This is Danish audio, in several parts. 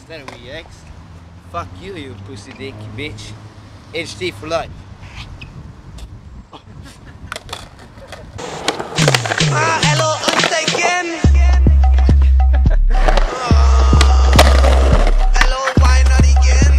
standing with your ex. Fuck you, you pussy dick bitch. HD for life. Hallo, onsdag igen. Hallo, why not igen?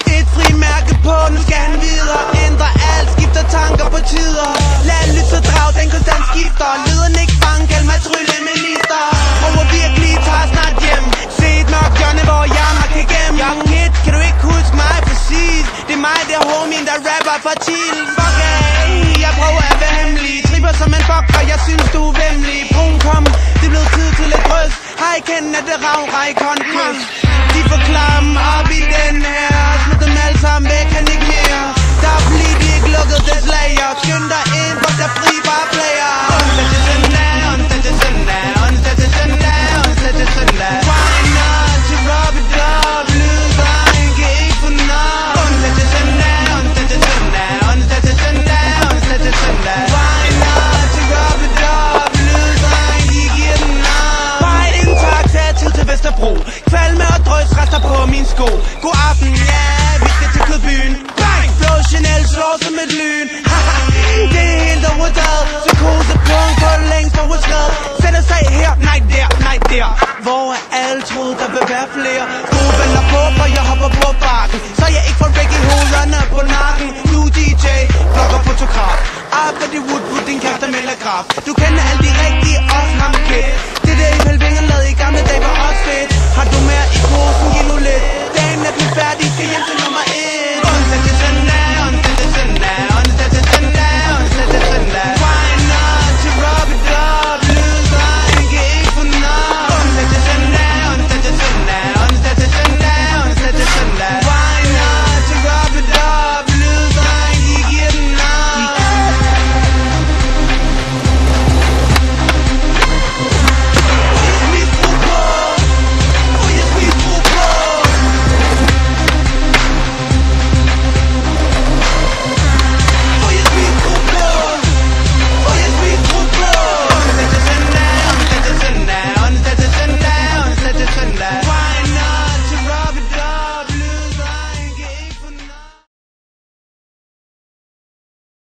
Et frimærke på, nu skal han videre. Ændre alt, skifter tanker på tider. Lad lyt så drag, den konstant skifter. Lyden ikke fange, kald mig trylleminister. Over virkelig, tager snart hjem. Se et mørkt hjørne, hvor jeg kan gemme. Young hit, kan du ikke huske mig præcis? Det er mig, der homien, der rapper for til. Fuck af, jeg prøver at være hemmelig. Tripper som en fuck, og jeg synes du er vemmelig. Brun kom, det blev tid til et drøs. Har I kendt, at det rav, ræk håndkys. De får klam op i den her. Smid dem alle sammen væk, han ikke mere. Der er fordi de ikke lukket deres lager. Skynd dig ind, hvor der fri bare player. Onsdag til søndag, onsdag til søndag, onsdag til søndag, onsdag til søndag. Why not to rub it up? Lyddreng kan ikke få nok. Onsdag til søndag, onsdag til søndag, onsdag til søndag, onsdag til søndag. Why not to rub it up? Lyddreng, de giver den op. Bare et indtag, tag tid til Vesterbro. Kvalme og drøs rester på min sko. God aften, ja, vi skal til Kødbyen. Bang! Blå Chanel slår som et lyn. Haha, det er helt overtaget. Psykosepunkt på længst for hovedskrevet. Sætter sig her, nej der, nej der. Hvor er alle troede, der vil være flere. Gode venner på, for jeg hopper på bakken. Så jeg ikke får Ricky hovederne på nakken. Du DJ, blogger, fotograf. Arbejder i Woodwood, din kæreste melder graf. Du kender alle de rigtige, også ham kæt. Det der i Pelvinger lavede i gamle dage var også fedt. Har du mere i posen, giv nu lidt. Dagen er den færdig, skal hjem til nummer 1.